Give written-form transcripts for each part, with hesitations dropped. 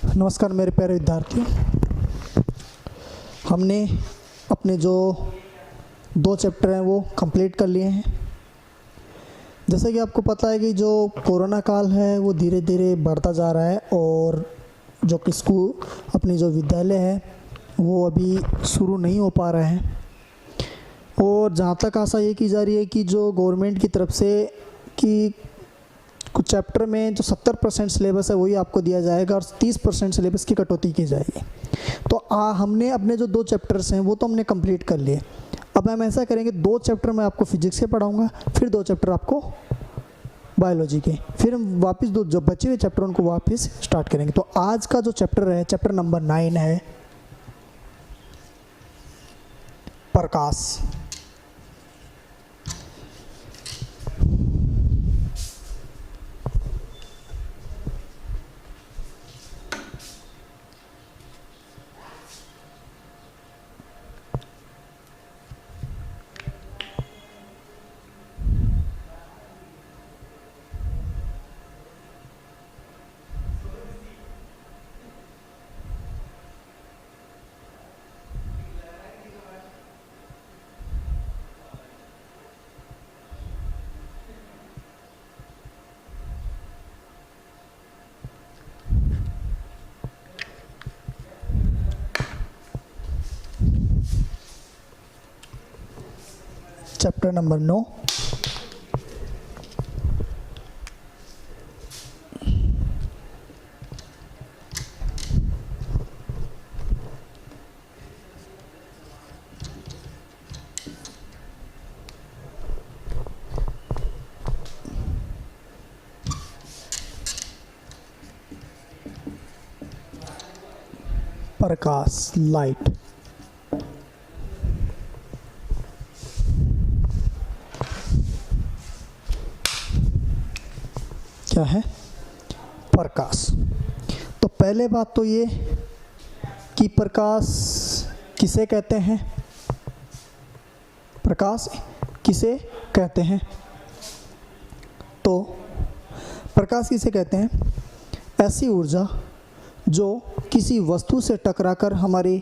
नमस्कार मेरे प्यारे विद्यार्थियों। हमने अपने जो 2 चैप्टर हैं वो कंप्लीट कर लिए हैं। जैसे कि आपको पता है कि जो कोरोना काल है वो धीरे धीरे बढ़ता जा रहा है और जो कि स्कूल अपनी जो विद्यालय है वो अभी शुरू नहीं हो पा रहे हैं। और जहाँ तक आशा ये की जा रही है कि जो गवर्नमेंट की तरफ से कि कुछ चैप्टर में जो 70% सिलेबस है वही आपको दिया जाएगा और 30% सिलेबस की कटौती की जाएगी। तो हमने अपने जो 2 चैप्टर्स हैं वो तो हमने कंप्लीट कर लिए। अब हम ऐसा करेंगे, 2 चैप्टर मैं आपको फिजिक्स के पढ़ाऊंगा, फिर 2 चैप्टर आपको बायोलॉजी के, फिर हम वापस जो बचे हुए चैप्टर उनको वापस स्टार्ट करेंगे। तो आज का जो चैप्टर है, चैप्टर नंबर 9 है प्रकाश। चैप्टर नंबर 9 प्रकाश, लाइट। क्या है? प्रकाश। तो पहले बात तो ये कि प्रकाश किसे कहते हैं? प्रकाश किसे कहते हैं? तो प्रकाश किसे कहते हैं? ऐसी ऊर्जा जो किसी वस्तु से टकराकर हमारी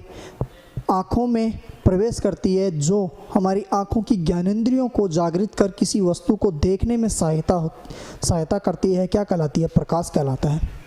आँखों में प्रवेश करती है, जो हमारी आँखों की ज्ञानेंद्रियों को जागृत कर किसी वस्तु को देखने में सहायता करती है, क्या कहलाती है? प्रकाश कहलाता है।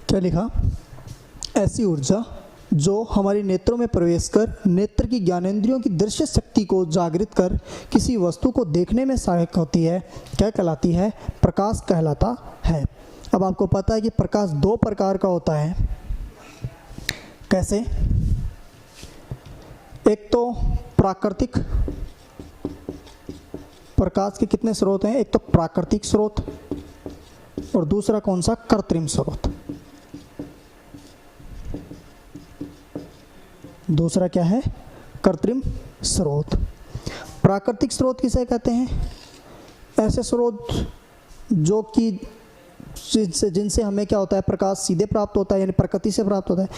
क्या लिखा? ऐसी ऊर्जा जो हमारी नेत्रों में प्रवेश कर नेत्र की ज्ञानेंद्रियों की दृश्य शक्ति को जागृत कर किसी वस्तु को देखने में सहायक होती है, क्या कहलाती है? प्रकाश कहलाता है। अब आपको पता है कि प्रकाश 2 प्रकार का होता है। कैसे? एक तो प्राकृतिक प्रकाश के कितने स्रोत हैं? एक तो प्राकृतिक स्रोत और दूसरा कौन सा? कृत्रिम स्रोत। दूसरा क्या है? कृत्रिम स्रोत। प्राकृतिक स्रोत किसे कहते हैं? ऐसे स्रोत जो कि जिनसे हमें क्या होता है, प्रकाश सीधे प्राप्त होता है, यानी प्रकृति से प्राप्त होता है।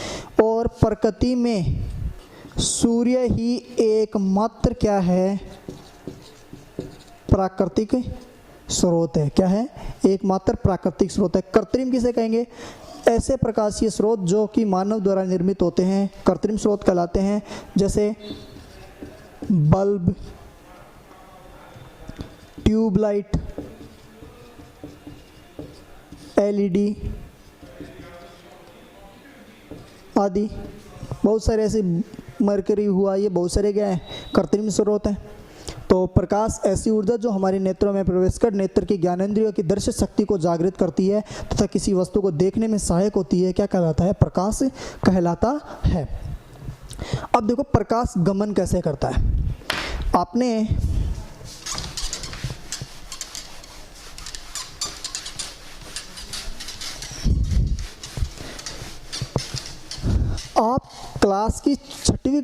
और प्रकृति में सूर्य ही एकमात्र क्या है, प्राकृतिक स्रोत है। क्या है? एकमात्र प्राकृतिक स्रोत है। कृत्रिम किसे कहेंगे? ऐसे प्रकाशीय स्रोत जो कि मानव द्वारा निर्मित होते हैं, कृत्रिम स्रोत कहलाते हैं। जैसे बल्ब, ट्यूबलाइट, एलईडी आदि बहुत सारे ऐसे, मरकरी हुआ, ये बहुत सारे क्या हैं, कृत्रिम स्रोत हैं। तो प्रकाश ऐसी ऊर्जा जो हमारे नेत्रों में प्रवेश कर नेत्र की ज्ञानेंद्रियों की दृश्य शक्ति को जागृत करती है तथा किसी वस्तु को देखने में सहायक होती है, क्या कहलाता है? प्रकाश कहलाता है। अब देखो प्रकाश गमन कैसे करता है। आप क्लास की 6वीं,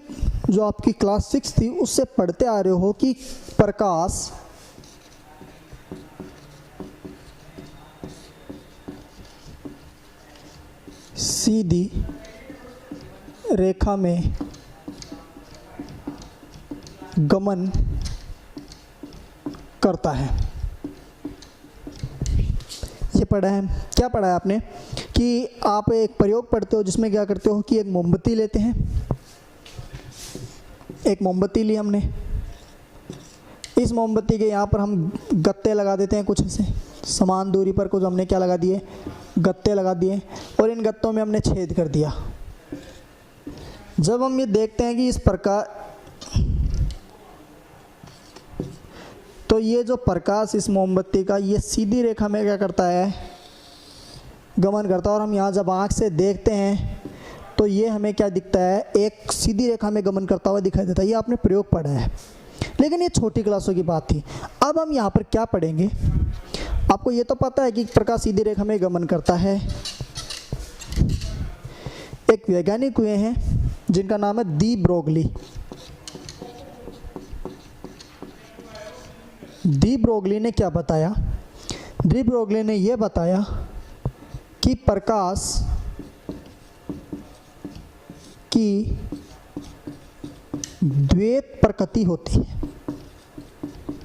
जो आपकी क्लास 6 थी, उससे पढ़ते आ रहे हो कि प्रकाश सीधी रेखा में गमन करता है। ये पढ़ा है। क्या पढ़ा है आपने? कि आप एक प्रयोग पढ़ते हो जिसमें क्या करते हो कि एक मोमबत्ती लेते हैं। एक मोमबत्ती ली हमने, इस मोमबत्ती के यहाँ पर हम गत्ते लगा देते हैं, कुछ ऐसे समान दूरी पर कुछ हमने क्या लगा दिए, गत्ते लगा दिए, और इन गत्तों में हमने छेद कर दिया। जब हम ये देखते हैं कि इस प्रकार, तो ये जो प्रकाश इस मोमबत्ती का, ये सीधी रेखा में क्या करता है, गमन करता है। और हम यहाँ जब आँख से देखते हैं तो ये हमें क्या दिखता है, एक सीधी रेखा में गमन करता हुआ दिखाई देता है। ये आपने प्रयोग पढ़ा है, लेकिन ये छोटी क्लासों की बात थी। अब हम यहाँ पर क्या पढ़ेंगे? आपको ये तो पता है कि प्रकाश सीधी रेखा में गमन करता है। एक वैज्ञानिक हुए हैं जिनका नाम है डी ब्रोगली। डी ब्रोगली ने क्या बताया? डी ब्रोगली ने यह बताया कि प्रकाश की द्वैत प्रकृति होती है।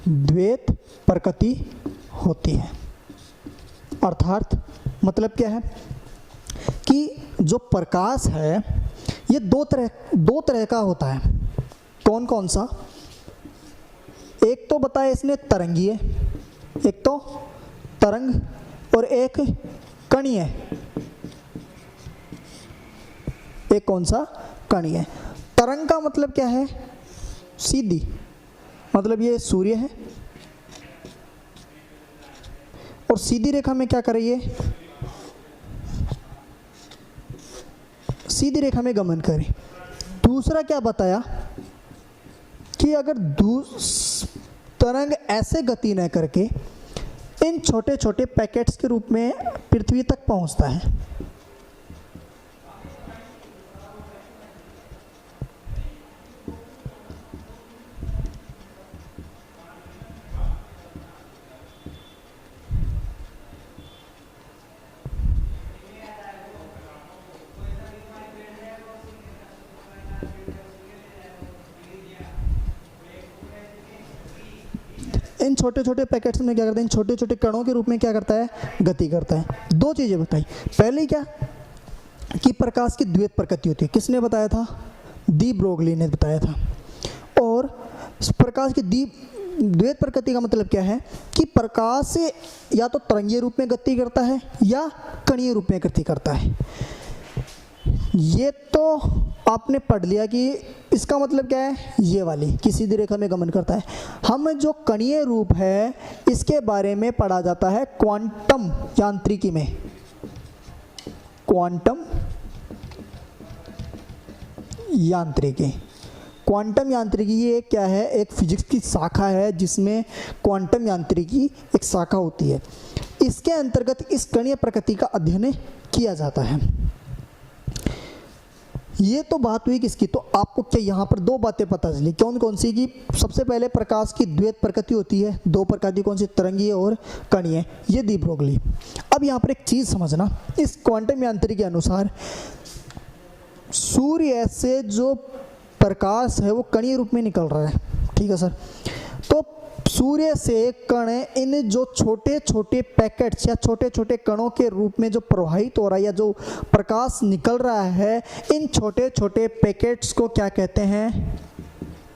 द्वैत प्रकृति होती है अर्थात मतलब क्या है कि जो प्रकाश है ये दो तरह का होता है। कौन कौन सा? एक तो बताया इसने तरंगीय, एक तो तरंग, और एक कणीय। एक कौन सा? कणीय। तरंग का मतलब क्या है? सीधी, मतलब ये सूर्य है और सीधी रेखा में क्या कर रही है? सीधी रेखा में गमन करे। दूसरा क्या बताया कि अगर तरंग ऐसे गति न करके इन छोटे छोटे पैकेट्स के रूप में पृथ्वी तक पहुंचता है। इन छोटे छोटे पैकेट्स में क्या करते हैं? इन छोटे छोटे कणों के रूप में क्या करता है? गति करता है। दो चीज़ें बताई। पहले क्या कि प्रकाश की द्वैत प्रकृति होती है। किसने बताया था? डी ब्रोगली ने बताया था। और प्रकाश की द्वैत प्रकृति का मतलब क्या है कि प्रकाश या तो तरंगीय रूप में गति करता है या कणीय रूप में गति करता है। ये तो आपने पढ़ लिया कि इसका मतलब क्या है, ये वाली कि सीधी रेखा में गमन करता है। हम जो कणीय रूप है इसके बारे में पढ़ा जाता है क्वांटम यांत्रिकी में। क्वांटम यांत्रिकी, क्वांटम यांत्रिकी ये क्या है? एक फिजिक्स की शाखा है जिसमें क्वांटम यांत्रिकी एक शाखा होती है। इसके अंतर्गत इस कणीय प्रकृति का अध्ययन किया जाता है। ये तो बात हुई किसकी, तो आपको क्या यहाँ पर दो बातें पता चली, कौन कौन सी की, सबसे पहले प्रकाश की द्वैत प्रकृति होती है, दो प्रकार की, कौन सी, तरंगीय और कणीय, ये दी ब्रोगली। अब यहाँ पर एक चीज़ समझना, इस क्वांटम यांत्रिकी के अनुसार सूर्य से जो प्रकाश है वो कणीय रूप में निकल रहा है, ठीक है सर। तो सूर्य से कण इन जो छोटे छोटे पैकेट्स या छोटे छोटे कणों के रूप में जो प्रवाहित हो रहा है या जो प्रकाश निकल रहा है, इन छोटे छोटे पैकेट्स को क्या कहते हैं,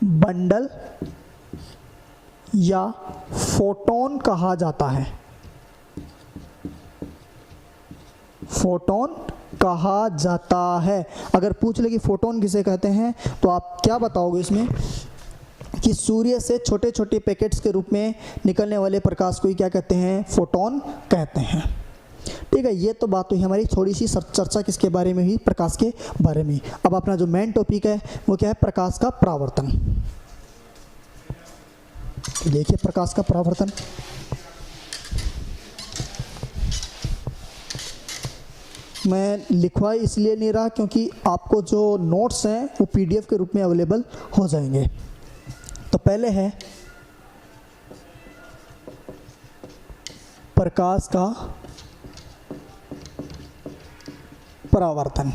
बंडल या फोटोन कहा जाता है, फोटोन कहा जाता है। अगर पूछ ले कि फोटोन किसे कहते हैं तो आप क्या बताओगे इसमें कि सूर्य से छोटे छोटे पैकेट्स के रूप में निकलने वाले प्रकाश को ही क्या कहते हैं, फोटोन कहते हैं। ठीक है, ये तो बात हुई हमारी थोड़ी सी चर्चा किसके बारे में हुई, प्रकाश के बारे में। अब अपना जो मेन टॉपिक है वो क्या है, प्रकाश का परावर्तन। देखिए प्रकाश का परावर्तन, मैं लिखवा इसलिए नहीं रहा क्योंकि आपको जो नोट्स हैं वो पीडीएफ के रूप में अवेलेबल हो जाएंगे। तो पहले है प्रकाश का परावर्तन।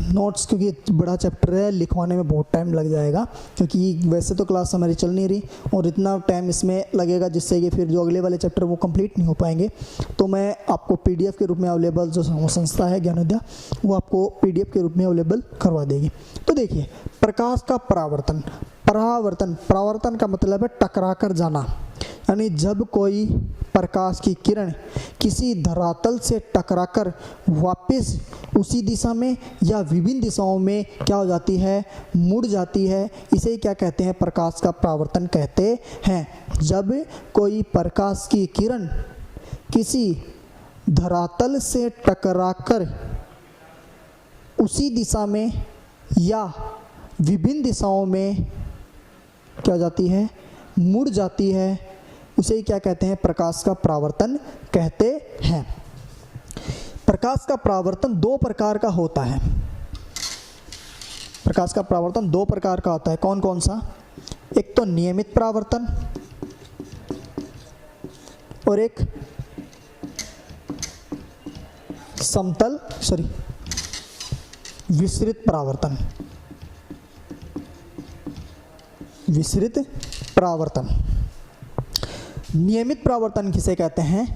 नोट्स क्योंकि बड़ा चैप्टर है, लिखवाने में बहुत टाइम लग जाएगा, क्योंकि वैसे तो क्लास हमारी चल नहीं रही और इतना टाइम इसमें लगेगा जिससे कि फिर जो अगले वाले चैप्टर वो कंप्लीट नहीं हो पाएंगे। तो मैं आपको पीडीएफ के रूप में अवेलेबल जो संस्था है ज्ञानोदय, वो आपको पीडीएफ के रूप में अवेलेबल करवा देगी। तो देखिए प्रकाश का परावर्तन, परावर्तन का मतलब है टकरा कर जाना, यानी जब कोई प्रकाश की किरण किसी धरातल से टकराकर वापस उसी दिशा में या विभिन्न दिशाओं में क्या हो जाती है, मुड़ जाती है, इसे क्या कहते हैं, प्रकाश का परावर्तन कहते हैं। जब कोई प्रकाश की किरण किसी धरातल से टकराकर उसी दिशा में या विभिन्न दिशाओं में क्या हो जाती है, मुड़ जाती है, उसे क्या कहते हैं, प्रकाश का परावर्तन कहते हैं। प्रकाश का परावर्तन दो प्रकार का होता है। प्रकाश का परावर्तन दो प्रकार का होता है, कौन कौन सा, एक तो नियमित परावर्तन और एक विसरित परावर्तन। विसरित परावर्तन, नियमित परावर्तन किसे कहते हैं,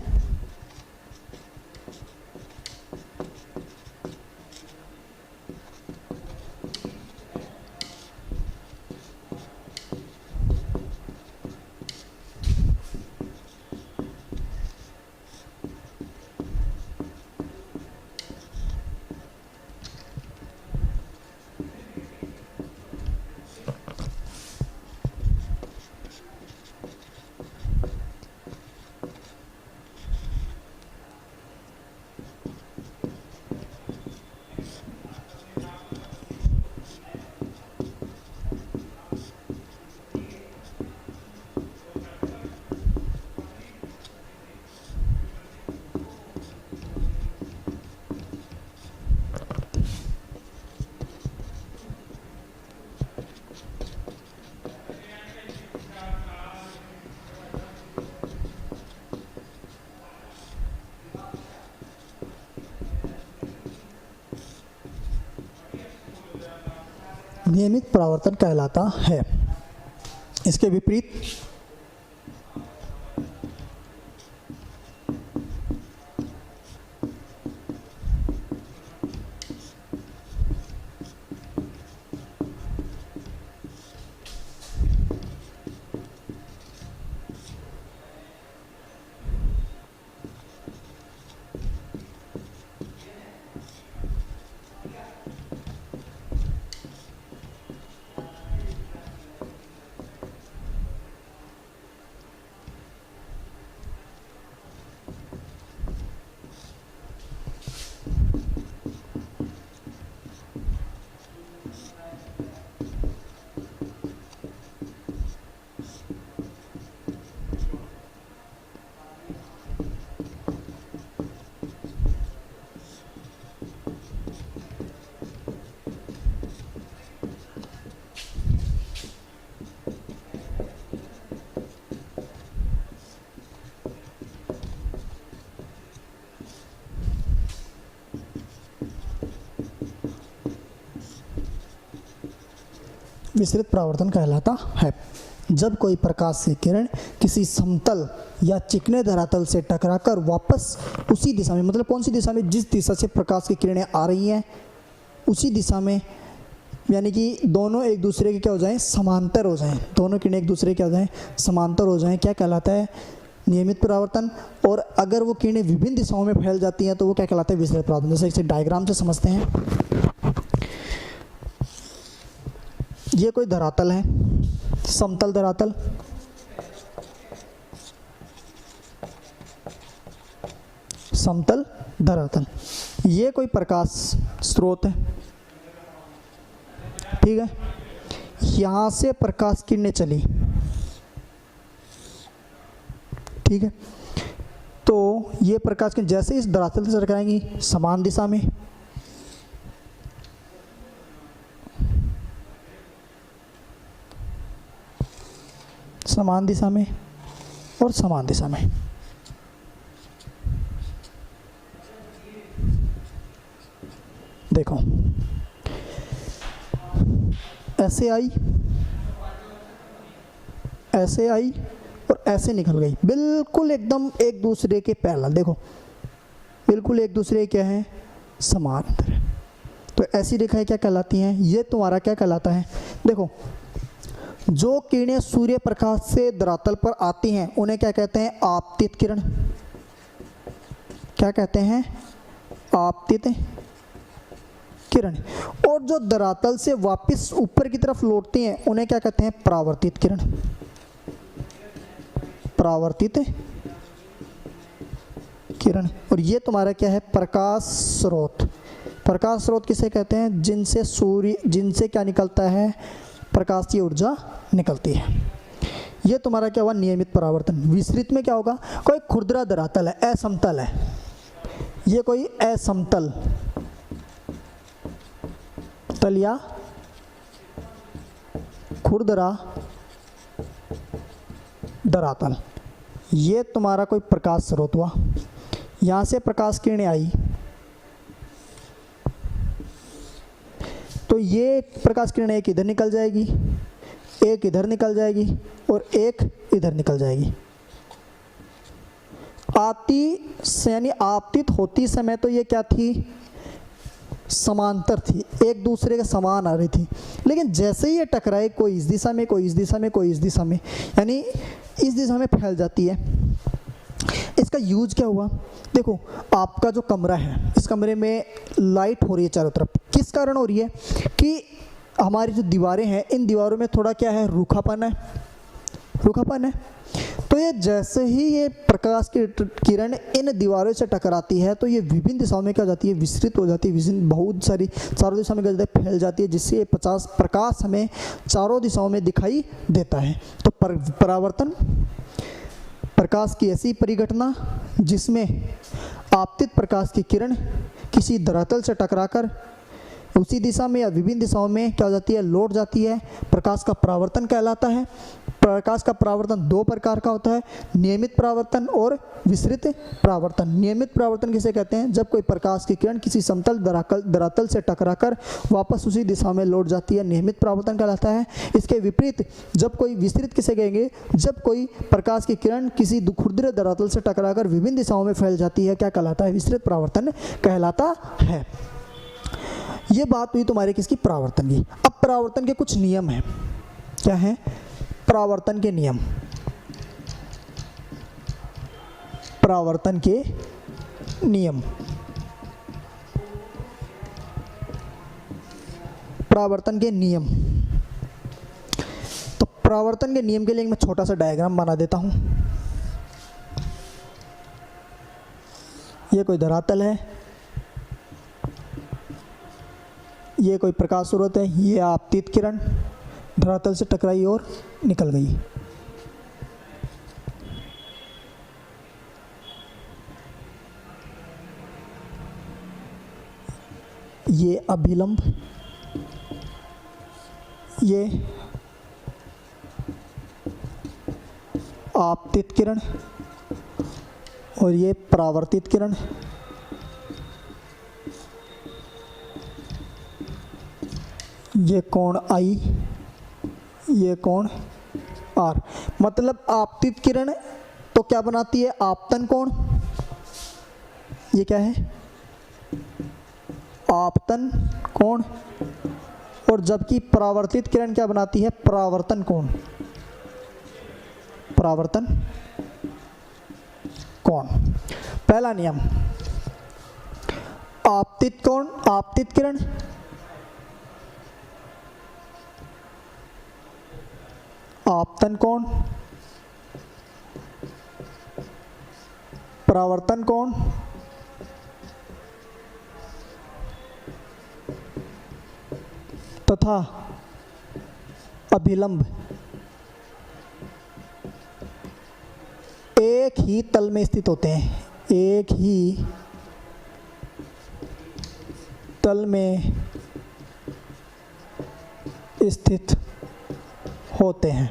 नियमित परावर्तन कहलाता है। इसके विपरीत विसरित परावर्तन कहलाता है। जब कोई प्रकाश की किरण किसी समतल या चिकने धरातल से टकराकर वापस उसी दिशा में, मतलब कौन सी दिशा में, जिस दिशा से प्रकाश की किरणें आ रही हैं उसी दिशा में, यानी कि दोनों एक दूसरे के क्या हो जाएं, समांतर हो जाएं, दोनों किरणें एक दूसरे के क्या हो जाएं, समांतर हो जाएं, क्या कहलाता है, नियमित परावर्तन। और अगर वो किरणें विभिन्न दिशाओं में फैल जाती हैं तो वो क्या कहलाता है, विसरित परावर्तन। जैसे इसे डायग्राम से समझते हैं। ये कोई धरातल है, समतल धरातल, समतल धरातल। ये कोई प्रकाश स्रोत है, ठीक है। यहां से प्रकाश किरणें चली, ठीक है। तो ये प्रकाश किरण जैसे इस धरातल से टकराएंगी समान दिशा में, समान दिशा में और समान दिशा में, देखो ऐसे आई, ऐसे आई और ऐसे निकल गई, बिल्कुल एकदम एक दूसरे के पैरेलल, देखो बिल्कुल एक दूसरे के क्या है, समांतर। तो ऐसी रेखाएं क्या कहलाती हैं, ये तुम्हारा क्या कहलाता है, देखो जो किरणें सूर्य प्रकाश से धरातल पर आती हैं उन्हें क्या कहते हैं, आपतित किरण। क्या कहते हैं, आपतित किरण। और जो धरातल से वापस ऊपर की तरफ लौटती हैं उन्हें क्या कहते हैं, परावर्तित किरण। परावर्तित किरण। और ये तुम्हारा क्या है, प्रकाश स्रोत। प्रकाश स्रोत किसे कहते हैं, जिनसे सूर्य, जिनसे क्या निकलता है, प्रकाश की ऊर्जा निकलती है। ये तुम्हारा क्या हुआ, नियमित परावर्तन। विसरित में क्या होगा, कोई खुरदरा धरातल है, असमतल है, ये कोई असमतल तल या खुरदरा धरातल, ये तुम्हारा कोई प्रकाश स्रोत हुआ। यहां से प्रकाश किरणें आई तो ये प्रकाश किरणें एक इधर निकल जाएगी, एक इधर निकल जाएगी और एक इधर निकल जाएगी। आती यानी आपतित होती समय तो ये क्या थी, समांतर थी, एक दूसरे के समान आ रही थी। लेकिन जैसे ही ये टकराए, कोई इस दिशा में, कोई इस दिशा में, कोई इस दिशा में, यानी इस दिशा में फैल जाती है। इसका यूज क्या हुआ, देखो आपका जो कमरा है, इस कमरे में लाइट हो रही है चारों तरफ, किस कारण हो रही है कि हमारी जो दीवारें हैं, इन दीवारों में थोड़ा क्या है, रूखापन है, रूखापन है। तो ये जैसे ही ये प्रकाश की किरण इन दीवारों से टकराती है तो ये विभिन्न दिशाओं में क्या हो जाती है, विस्तृत हो जाती है, विभिन्न बहुत सारी चारों दिशाओं में क्या जाती है, फैल जाती है, जिससे 50 प्रकाश हमें चारों दिशाओं में दिखाई देता है। तो परावर्तन प्रकाश की ऐसी परिघटना जिसमें आपतित प्रकाश की किरण किसी धरातल से टकराकर उसी दिशा में या विभिन्न दिशाओं में क्या हो जाती है, लौट जाती है, प्रकाश का परावर्तन कहलाता है। प्रकाश का परावर्तन दो प्रकार का होता है, नियमित परावर्तन और विसरित परावर्तन। नियमित परावर्तन किसे कहते हैं, जब कोई प्रकाश की किरण किसी समतल धरातल से टकराकर वापस उसी दिशा में लौट जाती है, नियमित परावर्तन कहलाता है। इसके विपरीत जब कोई विसरित किसे कहेंगे, जब कोई प्रकाश की किरण किसी खुरदरे धरातल से टकराकर विभिन्न दिशाओं में फैल जाती है, क्या कहलाता है, विसरित परावर्तन कहलाता है। ये बात हुई तुम्हारे किसकी, परावर्तन की। अब परावर्तन के कुछ नियम हैं, क्या है, परावर्तन के नियम। परावर्तन के नियम, परावर्तन के नियम। तो परावर्तन के नियम के लिए मैं छोटा सा डायग्राम बना देता हूं। ये कोई धरातल है, ये कोई प्रकाश स्रोत है, ये आपतित किरण धरातल से टकराई और निकल गई। ये अभिलंब, ये आपतित किरण और ये परावर्तित किरण। ये कोण आई ये कोण आर। मतलब आपतित किरण तो क्या बनाती है, आपतन कोण। ये क्या है, आपतन कोण। और जबकि परावर्तित किरण क्या बनाती है, परावर्तन कोण, परावर्तन कोण। पहला नियम, आपतित कोण, आपतित किरण आपतन कोण, परावर्तन कोण, तथा अभिलंब एक ही तल में स्थित होते हैं, एक ही तल में स्थित होते हैं।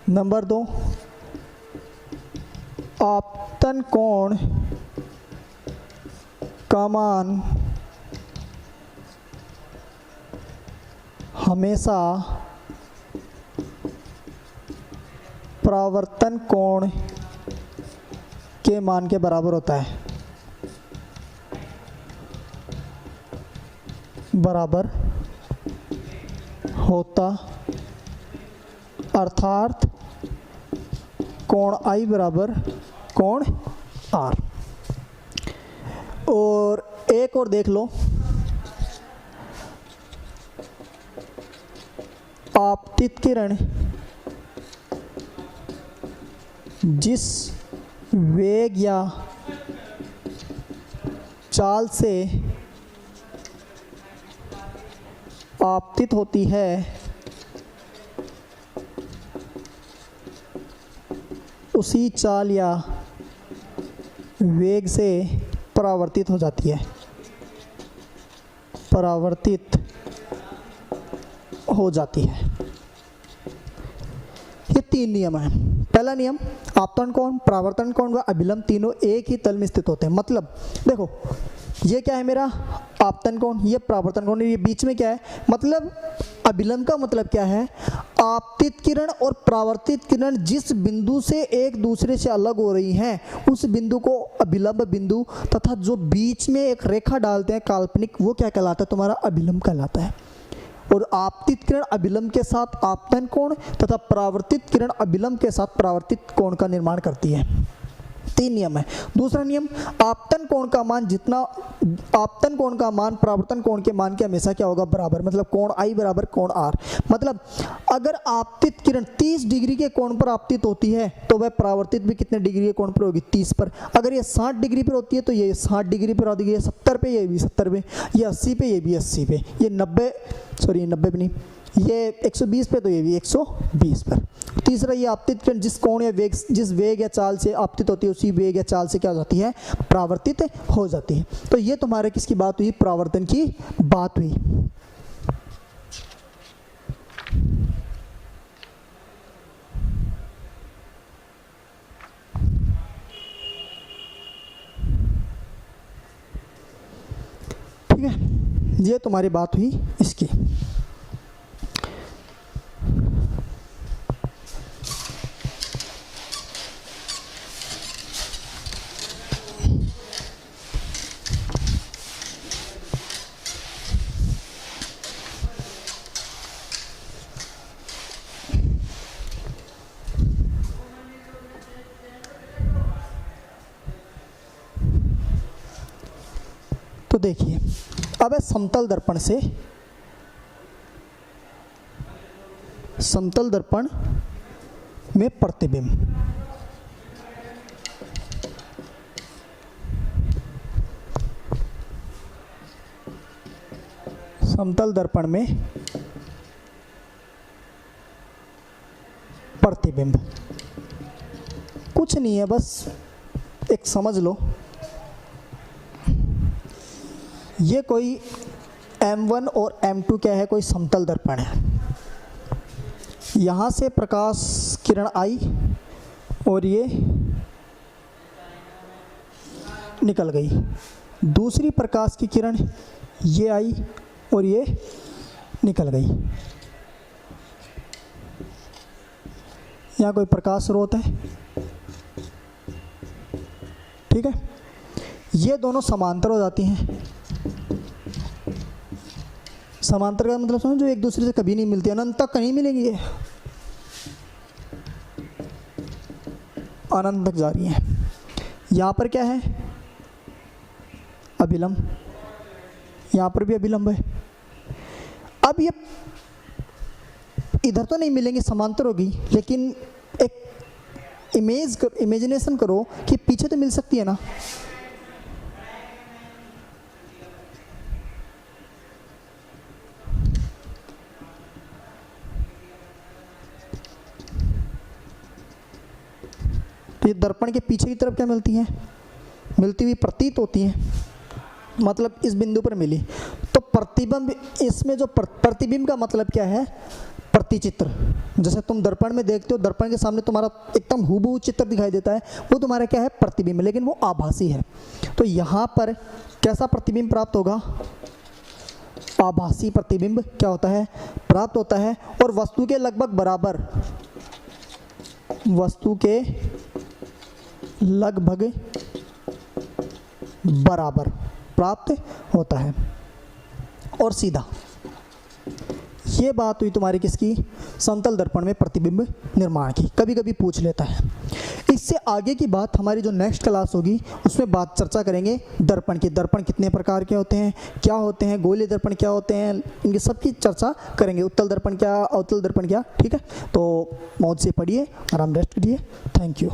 नंबर 2, आपतन कोण का मान हमेशा परावर्तन कोण के मान के बराबर होता है, बराबर होता, अर्थात कोण आई बराबर कोण आर। और एक और देख लो, आपतित किरण जिस वेग या चाल से आपतित होती है उसी चाल या वेग से परावर्तित हो जाती है, परावर्तित हो जाती है। ये 3 नियम हैं। पहला नियम, आपतन कोण, परावर्तन कोण व अभिलंब तीनों एक ही तल में स्थित होते हैं। मतलब देखो, ये क्या है मेरा आपतन कोण, ये परावर्तन कोण, ये बीच में क्या है, मतलब अभिलंब का मतलब क्या है, आपतित किरण और परावर्तित किरण जिस बिंदु से एक दूसरे से अलग हो रही हैं उस बिंदु को अभिलंब बिंदु, तथा जो बीच में एक रेखा डालते हैं काल्पनिक, वो क्या कहलाता है, तुम्हारा अभिलंब कहलाता है। और आपतित किरण अभिलंब के साथ आपतन कोण तथा परावर्तित किरण अभिलंब के साथ परावर्तित कोण का निर्माण करती है। 3 नियम है। दूसरा नियम, आपतन कोण का मान जितना, आपतन कोण का मान परावर्तन कोण के मान के हमेशा क्या होगा, बराबर। मतलब कोण आई बराबर कोण आर। मतलब अगर आपतित किरण 30 डिग्री के कोण पर आपतित होती है तो वह परावर्तित भी कितने डिग्री के कोण पर होगी, 30 पर। अगर ये 60 डिग्री पर होती है तो ये 60 डिग्री पर होगी, ये 70 पे, ये भी 70 पे, ये 80 पे, ये भी 80 पे, ये 90 पे नहीं, ये 120 पे, तो ये भी 120 पर। तीसरा, ये आपतित किरण जिस कोण या वेग, जिस वेग या चाल से आपतित होती है उसी वेग या चाल से क्या हो जाती है, परावर्तित हो जाती है। तो ये तुम्हारे किसकी बात हुई, परावर्तन की बात हुई। ठीक है, ये तुम्हारी बात हुई इसकी। तो देखिए, अब है समतल दर्पण से, समतल दर्पण में प्रतिबिंब। समतल दर्पण में प्रतिबिंब कुछ नहीं है, बस एक समझ लो, ये कोई M1 और M2 क्या है, कोई समतल दर्पण है। यहाँ से प्रकाश किरण आई और ये निकल गई। दूसरी प्रकाश की किरण ये आई और ये निकल गई। यहाँ कोई प्रकाश स्रोत है, ठीक है। ये दोनों समांतर हो जाती हैं। समांतर का मतलब समझो, जो एक दूसरे से कभी नहीं मिलती, अनंत तक कहीं मिलेंगी, ये अनंत तक जा रही है। यहाँ पर क्या है, अभिलंब, यहाँ पर भी अभिलंब है। अब ये इधर तो नहीं मिलेंगी, समांतर होगी, लेकिन एक इमेजिनेशन करो कि पीछे तो मिल सकती है ना। तो ये दर्पण के पीछे की तरफ क्या मिलती है, मिलती हुई प्रतीत होती है, मतलब इस बिंदु पर मिली। तो प्रतिबिंब, इसमें जो प्रतिबिंब का मतलब क्या है, प्रतिचित्र। जैसे तुम दर्पण में देखते हो, दर्पण के सामने तुम्हारा एकदम हूबहू चित्र दिखाई देता है, वो तुम्हारा क्या है, प्रतिबिंब, लेकिन वो आभासी है। तो यहाँ पर कैसा प्रतिबिंब प्राप्त होगा, आभासी प्रतिबिंब क्या होता है, प्राप्त होता है। और वस्तु के लगभग बराबर, वस्तु के लगभग बराबर प्राप्त होता है। और सीधा, ये बात हुई तुम्हारी किसकी, समतल दर्पण में प्रतिबिंब निर्माण की। कभी कभी पूछ लेता है। इससे आगे की बात हमारी जो नेक्स्ट क्लास होगी उसमें बात चर्चा करेंगे दर्पण की। दर्पण कितने प्रकार के होते हैं, क्या होते हैं, गोलीय दर्पण क्या होते हैं, इनकी सबकी चर्चा करेंगे। उत्तल दर्पण क्या, अवतल दर्पण क्या, ठीक है। तो मौज से पढ़िए, आराम रेस्ट करिए। Thank you.